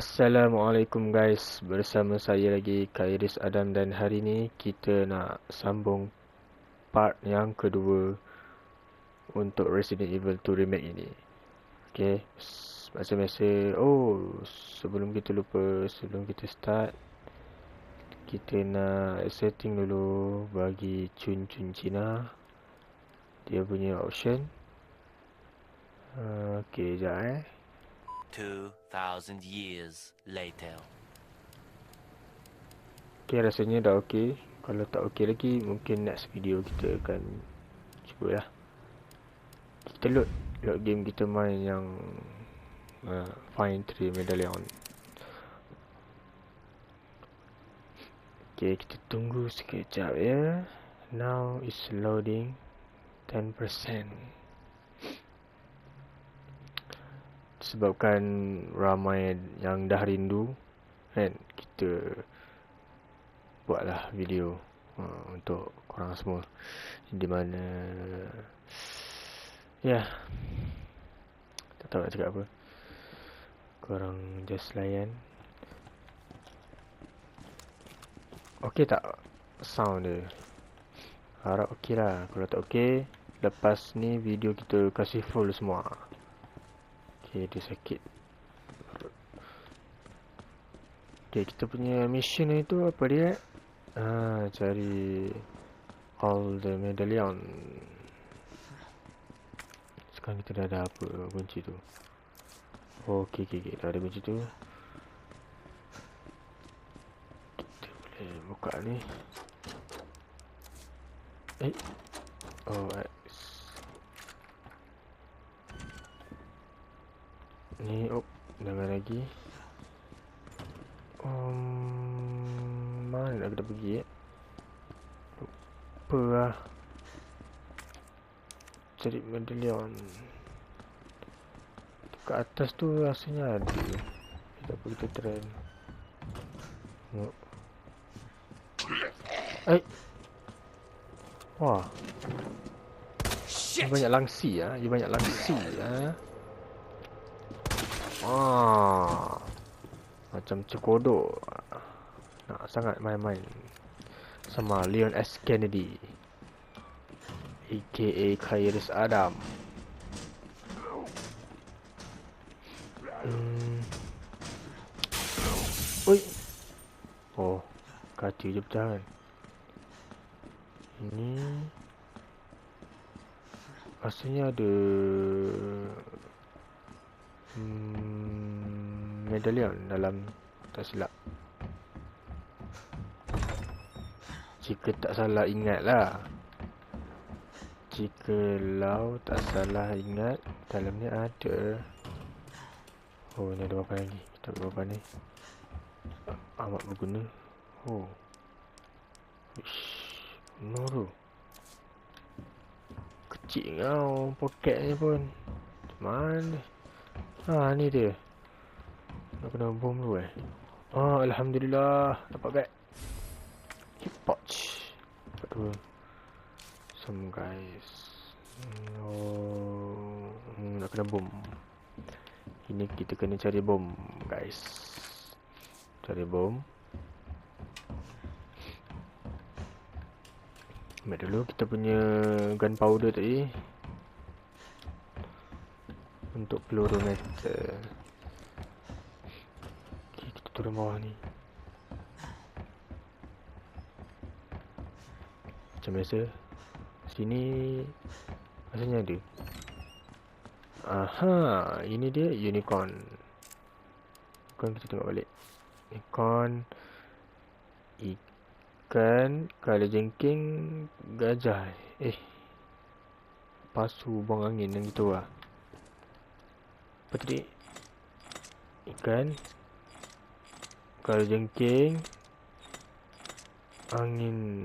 Assalamualaikum guys, bersama saya lagi Khairis Adam dan hari ni kita nak sambung part yang kedua untuk Resident Evil 2 Remake ini. Okay, macam biasa. Sebelum kita start, kita nak setting dulu bagi cun-cun Cina dia punya option. Okay, sekejap 2,000 years later. Okay, rasanya dah okay. Kalau tak okay lagi, mungkin next video kita akan cuba lah. Kita load game kita main yang Find 3 Medallion. Okay, kita tunggu sekejap ya. Now is loading 10%. Sebabkan ramai yang dah rindu kan, kita buatlah video untuk korang semua. Di mana tak tahu nak cakap apa, korang just layan. Okay tak sound dia? Harap okay lah. Kalau tak okay, lepas ni video kita kasih full semua. Okay, dia sakit. Okay, kita punya mission itu apa dia? Cari all the medallion. Sekarang kita dah ada apa kunci tu? Okay, dah ada kunci tu. Kita boleh buka ni. Ni, jangan lagi. Mana nak kita pergi Lupa lah. Cari medallion. Dekat atas tu rasanya ada. Tak apa, kita try. Wah, dia banyak langsi ya. Macam cekodok. Nak sangat main-main sama Leon S. Kennedy, aka Khairis Adam. Kaca je pecah kan. Ini rasanya ada medallion dalam, tak silap. Jika tak salah ingat lah. Jikalau tak salah ingat, dalam ni ada. Ni ada berapa lagi? Kita berapa ni? Amat berguna. Noro. Kecil kau poketnya pun. Mana? Ni dia. Nak kena bom dulu Alhamdulillah dapat bag. Pouch. Dapat dua. Some guys. Nak kena bom. Ini kita kena cari bom guys. Cari bom. Ambil dulu kita punya gunpowder tadi untuk peluru metal. Okay, kita turun bawah ni. Macam biasa, sini rasanya ada. Ini dia unicorn. Kita tengok balik. Unicorn, ikan, kalajengking, gajah. Pasu buang angin yang gitu lah. Apa tadi? Ikan, kalajengking, angin.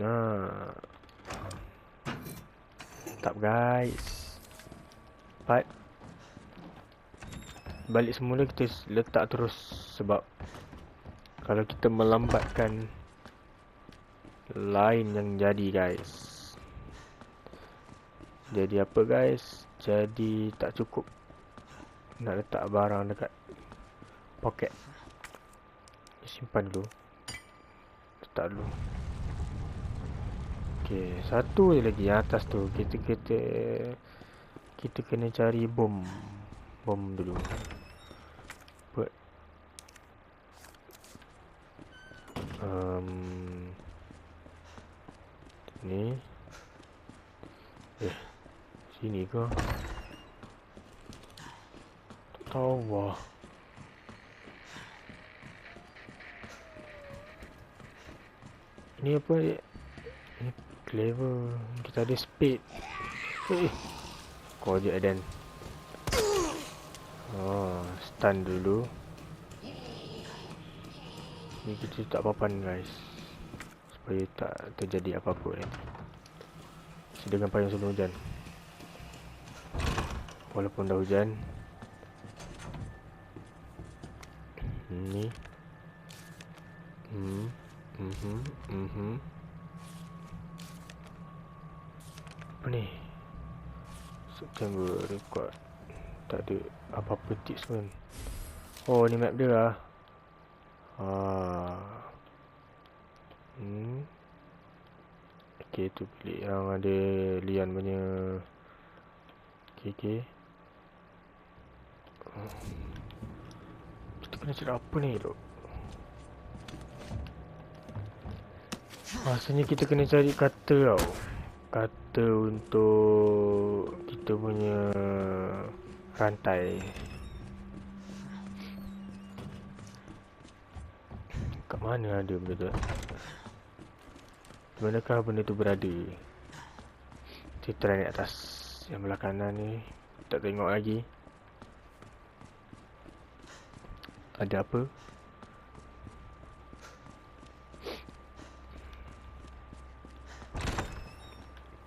Mantap guys. Balik semula kita letak terus, sebab kalau kita melambatkan, lain yang jadi guys. Jadi apa guys? Jadi tak cukup nak letak barang dekat poket. Simpan dulu. Letak dulu. Okay, satu je lagi atas tu. Kita kena cari bom. Bom dulu. Buat. Ni. Sini ke? Tak tahu lah. Ini apa? Ini clever. Kita ada speed. Kau je Aden. Stun dulu. Ni kita letak papan guys, supaya tak terjadi apa-apa nanti. Sediakan payung sebelum hujan. Walaupun dah hujan. Ni. Apa ni? September record. Tak ada apa-apa tips pun. Oh, ni map dia lah. Okay, tu pilih yang ada lian punya. Okay. Kita kena cari apa ni tu? Rasanya kita kena cari kata tau. Kata untuk kita punya rantai. Kat mana ada benda tu? Di manakah benda tu berada? Kita try naik atas. Yang belah kanan ni tak tengok lagi. Ada apa?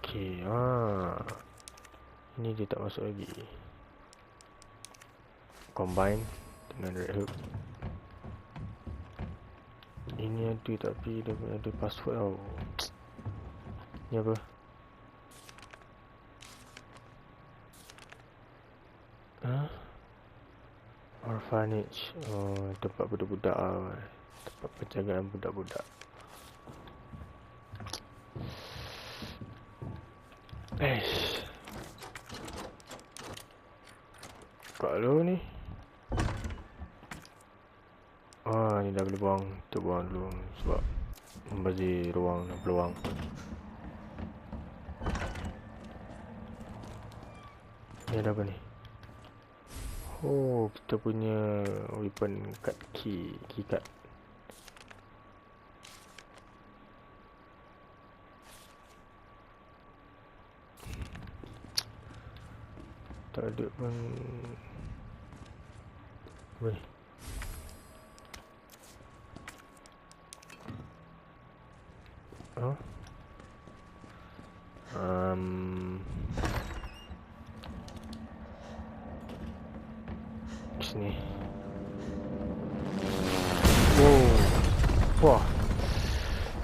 Okay, ini dia tak masuk lagi. Combine dengan red hook. Ini ada tapi dia ada password tau. Ni apa? Orphanage. Tempat budak-budak lah. Tempat penjagaan budak-budak. Kalau ni. Ni dah boleh buang. Kita buang dulu sebab membazir ruang dan peluang. Ni ada apa ni? Oh, kita punya weapon card key card. Tak ada pun. Apa ni? Sini. Wah.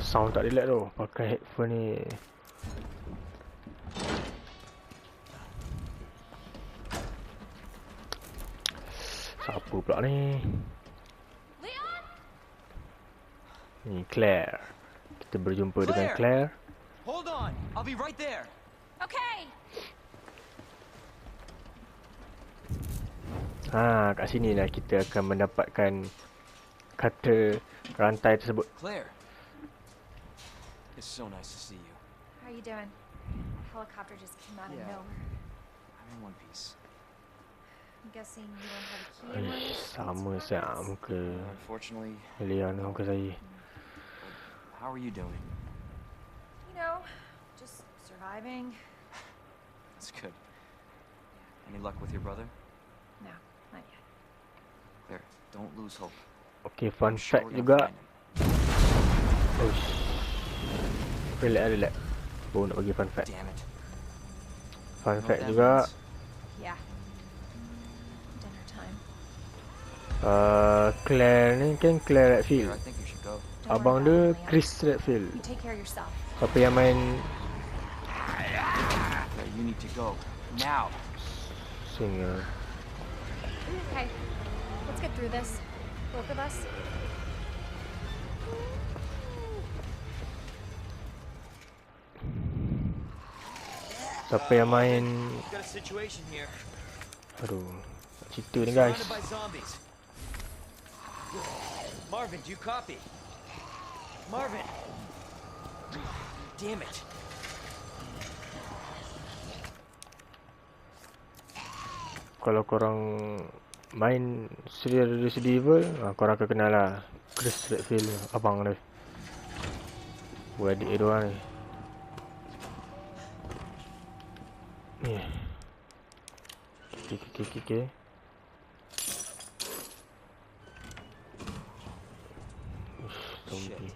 Sound tak relax tu. Pakai headphone ni. Siapa pula ni? Ni Claire. Kita berjumpa dengan Claire. Hold on, I'll be right there. Okay. Kat sini lah kita akan mendapatkan kata rantai tersebut. Claire, it's so nice to see you. How are you doing? A helicopter just came out of Yeah. nowhere. I'm in one piece. I'm guessing you don't have a key in one of these Sama fancy siap pockets? muka Unfortunately, Leon muka saya. how are you doing? You know, just surviving. That's good. Any luck with your brother? No, not yet. Claire, don't lose hope. Okay, fun I'm sure fact we're gonna juga. find him. Relax. Baru nak bagi fun fact. Damn it. Fun You know fact what that juga. means? Yeah. Dinner time. Claire ni kan Claire Here, Redfield. I think you should go. Don't Abang worry dia about it, Leon. Chris Redfield. You take care of yourself. Siapa yang main Claire, you need to go. Now. singer. Okay, let's get through this. Both of us. Siapa yang main? Got a situation here. Aduh, nak cerita ni guys. Surrounded by zombies. Marvin, do you copy? Marvin. Damn it. Kalau korang main serial Resident Evil, korang akan kenal lah Chris Redfield, abang dia. Beradik dia orang ni. Ni. Okay. Zombie.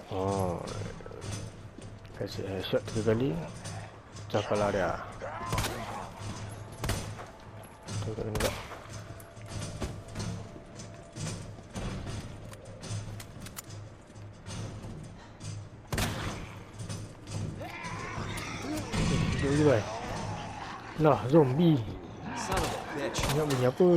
Oh. Kasih headshot 3 kali. Pecah kepala dia. Tak kena tak. Jom baik. Lah, zombie. Son of a bitch. Ingat bunyi apa?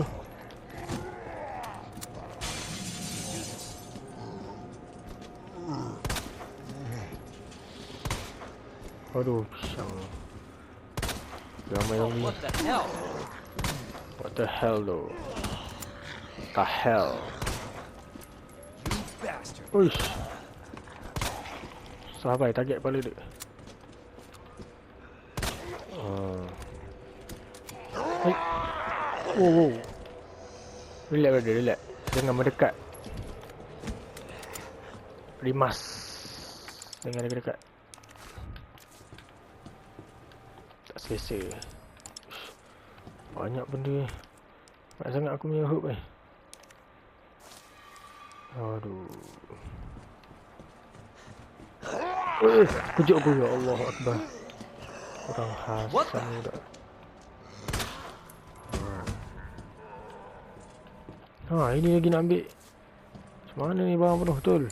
Aduh, pisang. Ramai zombie. What the hell? What the hell though? The hell? You bastard. Uish. Sahabat target kepala dia. Hai. Wow. Relax brother, relax. Jangan mendekat. Rimas. Jangan dekat-dekat. Tak selesa. Banyak benda ni. Banyak sangat aku punya hook ni. Aduh. Kejut aku ya Allah Akbar. Orang Hasan ni dah. Ini lagi nak ambil. Macam mana ni barang penuh betul?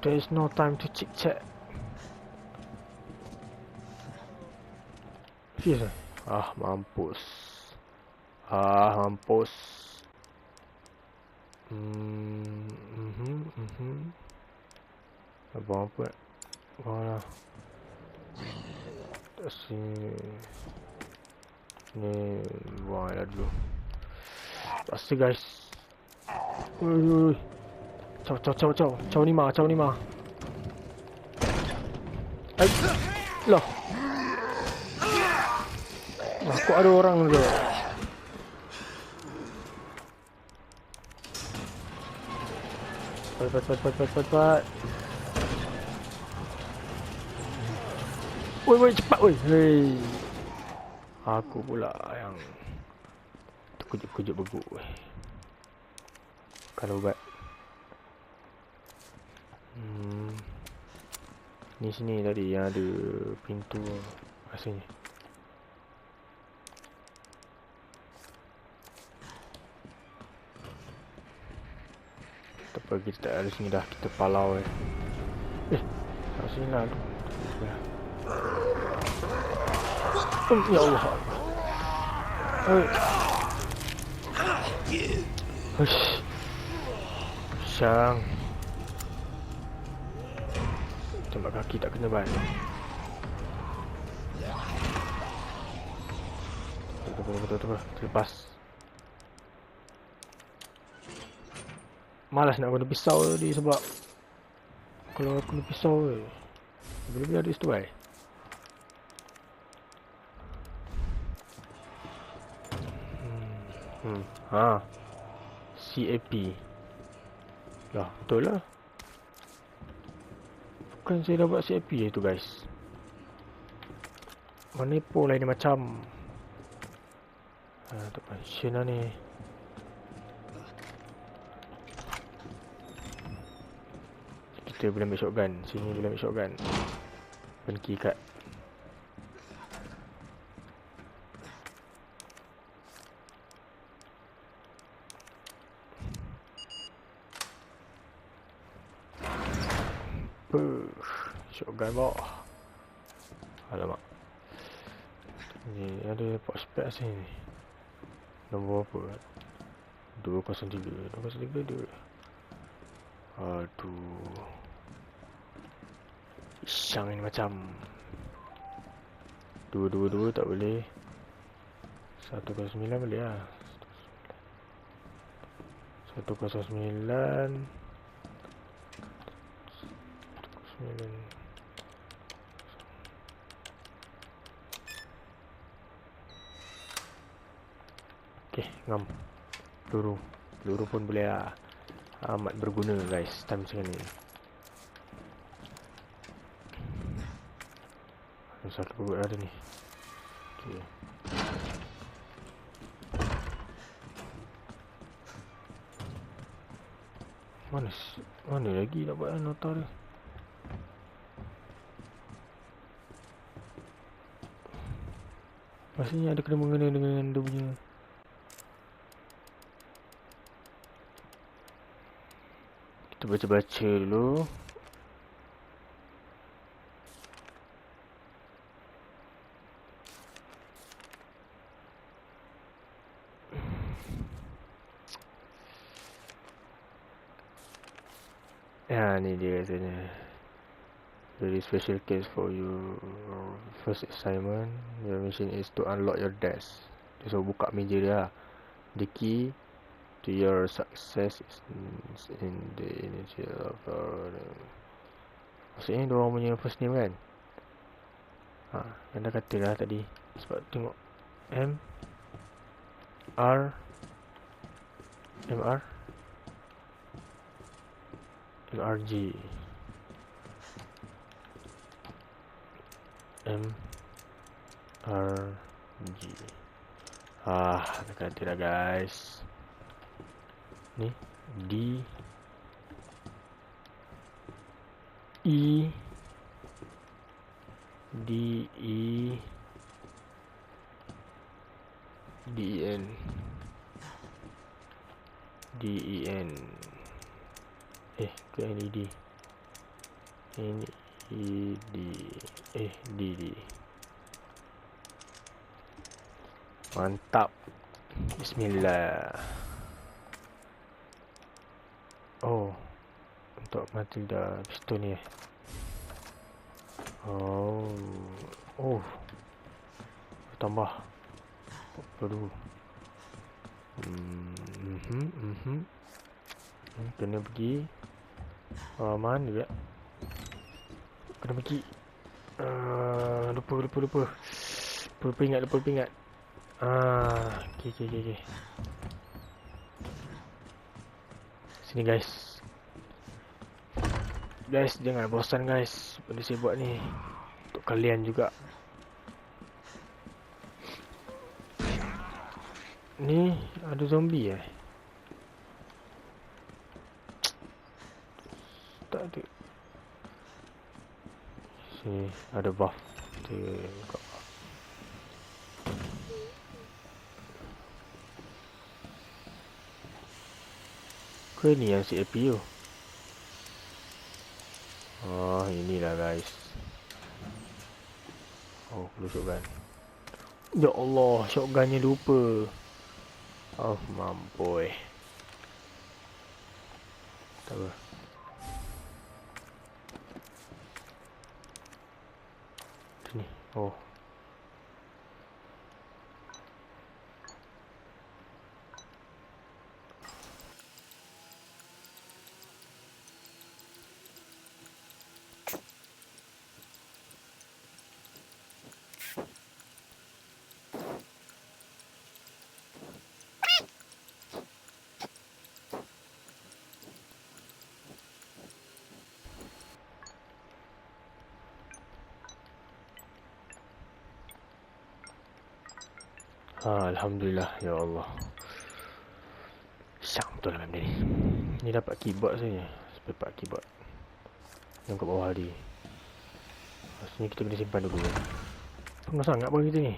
There is no time to chit chat. Fierce eh? Mampus. Mampus. Abang apa? Mana? Tak sini. Ni buang air dulu. Pasti guys. Ui. Caw ni mah. Ai. Loh. Aku ada orang tu. Cepat. Woi, cepat woi. Hei. Aku pula yang terkejut-kejut beguk. Kalau ubat. Ni sini tadi yang ada pintu rasanya. Tak apa, kita tak ada sini dah. Kita palau kat sini lah tu. Ya Allah. Hush. Sang. Tembak kaki tak kena ban. Betul. Terlepas. Malas nak guna pisau tadi sebab kalau aku guna pisau bila-bila ada situ baik. CAP. Lah, betul lah. Bukan saya dah buat CAP tu guys. Mana pun lain macam. Tak passion lah ni. Kita boleh ambil shotgun. Sini boleh ambil shotgun. Penki kat. Shotgun bawah. Alamak. Ni ada pot spare sini. Nombor apa? 203 dia. Aduh. Isang ini macam 222 tak boleh. 109 boleh lah. 109 Okay, ngam. Peluru pun boleh lah. Amat berguna guys, time macam ni. Sakit perut ada ni. Okay. Mana lagi nak buat nota dia? Maksudnya ada kena mengena dengan dia punya. Kita baca-baca dulu. Ya, ni dia katanya. Very special case for you. First assignment, your mission is to unlock your desk. So buka meja dia. The key to your success is in the initial of maksudnya dia orang punya first name kan. Yang dah kata lah tadi. Sebab tengok MR MRG nak kata dah guys. Ni D E N ke LED D. Mantap. Bismillah. Oh, untuk Matilda pistol ni. Oh, tambah perlu. Kena pergi mana juga. Kena pergi. Lupa ingat. Okay. Sini guys. Jangan bosan guys. Benda saya buat ni untuk kalian juga. Ni ada zombie tak ada. Sini ada buff. Buka. Ke ni yang si APU? Oh, inilah guys. Oh, perlu shotgun. Ya Allah, shotgunnya lupa. Oh, mampoi. Tak apa. Sini. Oh. Alhamdulillah, ya Allah. Syang betul lah benda ni. Ni dapat keyboard saja. Dapat keyboard yang kat bawah tadi. Maksudnya kita kena simpan dulu. Penuh sangat pun kita ni.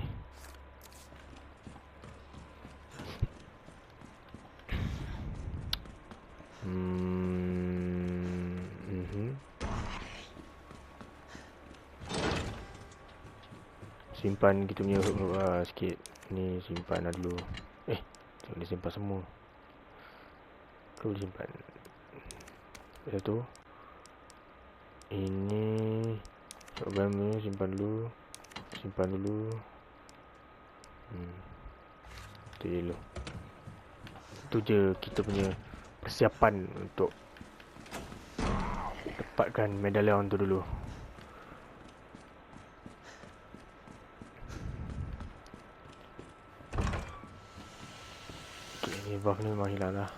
Simpan kita punya sikit. Ni simpan dah dulu. Jangan disimpan semua. Kau boleh simpan. Lepas tu ini shotgun ni simpan dulu. Itu dulu. Itu je kita punya persiapan untuk dapatkan medalion tu dulu. Okay, ni buff ni memang hilang lah.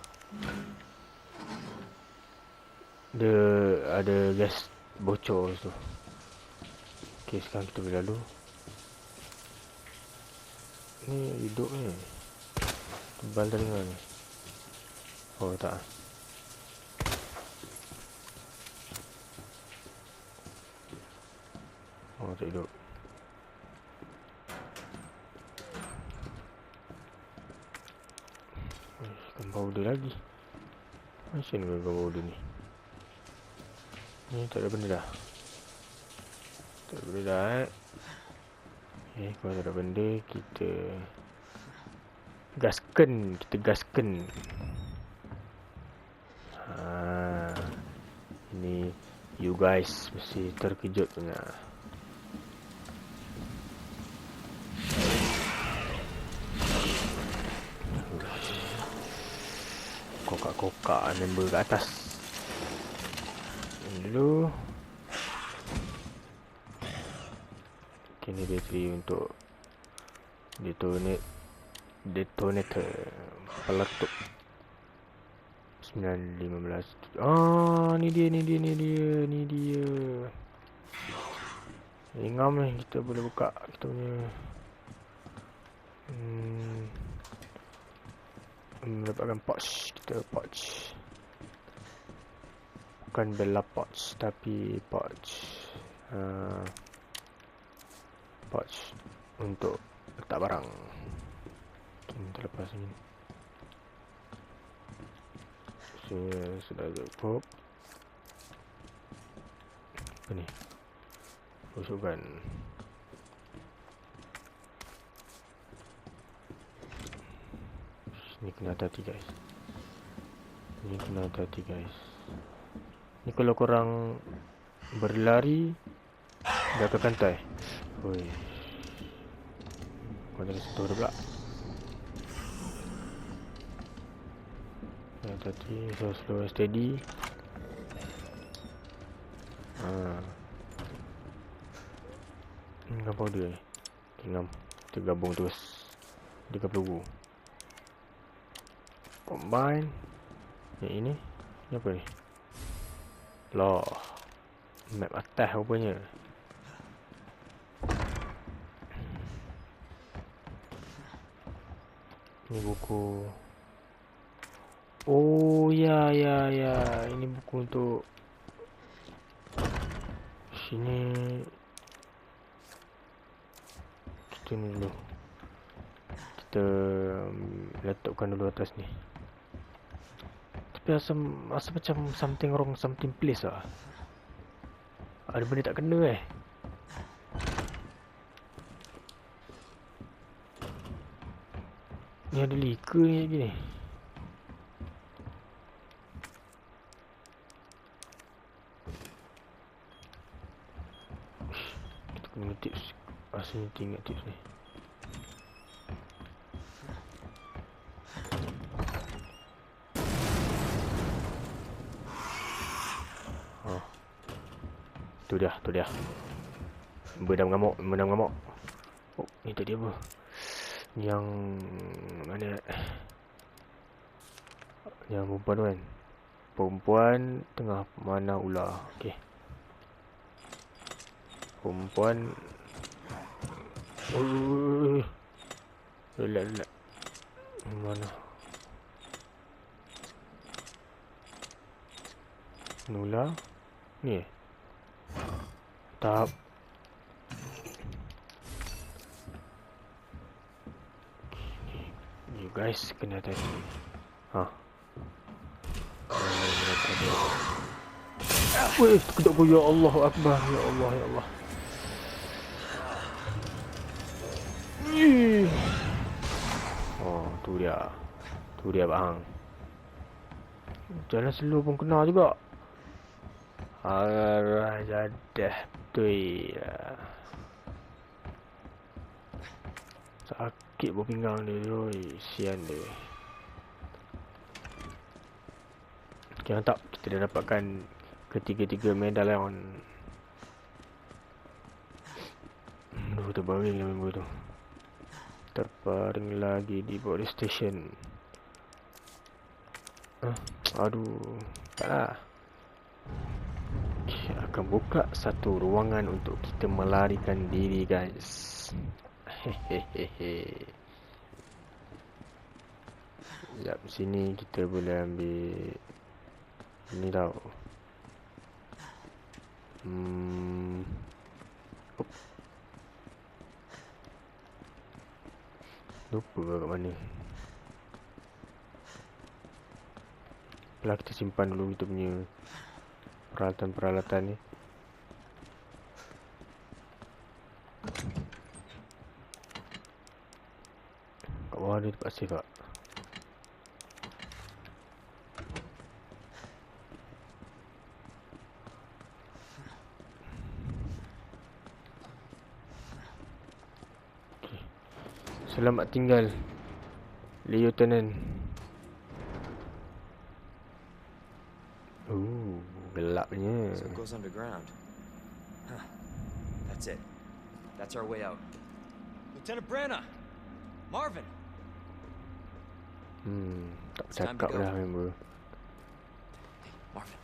Dia ada gas bocor tu. Okay, sekarang kita boleh lalu. Ni hidup ni tebal telinga ni. Oh tak. Oh tak hidup. Powder lagi. Macam mana powder ni? Ni tak ada benda dah. Tak ada benda dah Okay, kalau tak ada benda, kita gaskan. Ini you guys mesti terkejut punya. Kokak member ke atas. Ini dulu. Okay, ni bateri untuk detonator peletup 915. Ni dia. Ngam ni kita boleh buka kita punya mendapatkan pouch. Bukan bella pouch tapi pouch. Pouch untuk letak barang. Kita lepas ni. Sudah cukup. Apa ni? Masukkan. Ni kena hati-hati guys. Ni kalau korang berlari dah ke kantai. Oi. Kau jangan sentuh dia pula. Hati-hati, so slow and steady. Ngam powder ni. Ngam. Kita gabung terus. Dekat peluru. Combine. Yang ini. Ni apa ni? Loh. Map atas rupanya. Ni buku. Oh ya. Ini buku untuk sini. Kita ni dulu. Kita letakkan dulu atas ni. Tapi rasa macam something wrong, something place lah. Ada benda tak kena Ni ada lika ni gini. Kita kena tips. Asalnya tinggal tips ni. Tu dia. Benda mengamuk. Oh, ni tadi apa? Yang mana? Yang perempuan tu kan? Perempuan tengah mana ular. Okey. Perempuan. Relax. Mana? Ular. Ni. Tahap. You guys kena tadi. Weh, terkejut aku. Ya Allah Akbar. Ya Allah. Oh, tu dia bang. Jalan slow pun kena juga. Arah jadah betul lah. Sakit buah pinggang dia. Oi, sian dia. Okay, mantap. Kita dah dapatkan ketiga-tiga medalion. Terbaring lah member tu. Terbaring lagi di body station. Aduh, taklah. Okay, akan buka satu ruangan untuk kita melarikan diri, guys. Hehehe. Sekejap, sini kita boleh ambil ini tau. Lupa kat mana. Lah kita simpan dulu kita punya peralatan-peralatan ni. Kat bawah ada tempat save tak? Okay. Selamat tinggal, Lieutenant. Gelapnya. So it goes underground. Huh. That's it. That's our way out. Lieutenant Branagh! Marvin! Tak cakap dah member. Marvin.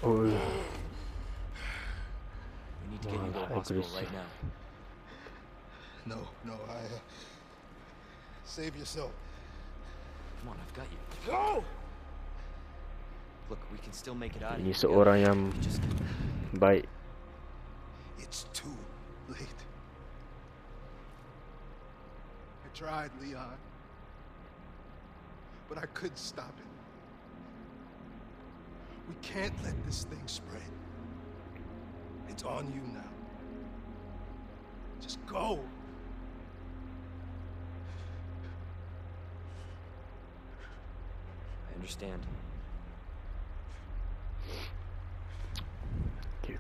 Oh. We need to get you to the hospital right now. No, save yourself. Come on, I've got you. Go! Look, we can still make it out. Ini seorang yang baik. It's too late. I tried, Leon, but I couldn't stop it. We can't let this thing spread. It's on you now. Just go. I understand.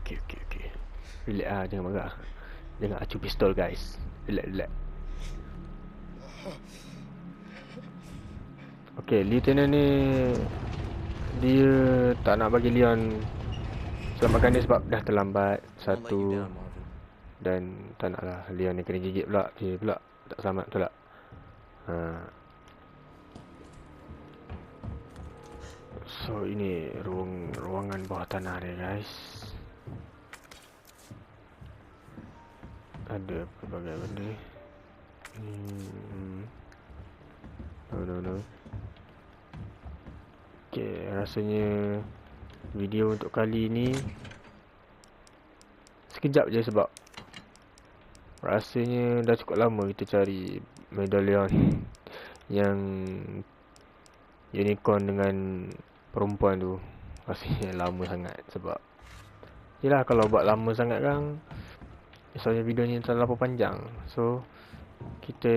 Okay. Relax lah, jangan marah. Jangan acu pistol, guys. Relax. Okay, Lieutenant ni dia tak nak bagi Leon selamatkan dia sebab dah terlambat. Satu. Dan tak nak lah Leon ni kena gigit pula. Dia pula tak selamat, betul tak? So ini ruangan bawah tanah dia, guys. Ada pelbagai benda. No. Okay, rasanya video untuk kali ni sekejap je sebab rasanya dah cukup lama kita cari medalion yang unicorn dengan perempuan tu. Rasanya lama sangat sebab yelah, kalau buat lama sangat kan misalnya video ni terlalu panjang. So kita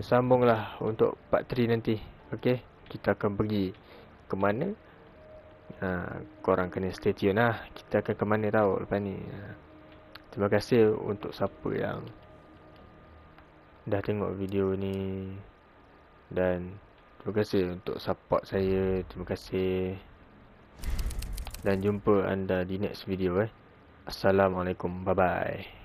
sambunglah untuk part 3 nanti. Okay, kita akan pergi ke mana? Korang kena stay tune lah. Kita akan ke mana tahu lepas ni. Terima kasih untuk siapa yang dah tengok video ni. Dan terima kasih untuk support saya. Terima kasih. Dan jumpa anda di next video. Assalamualaikum. Bye bye.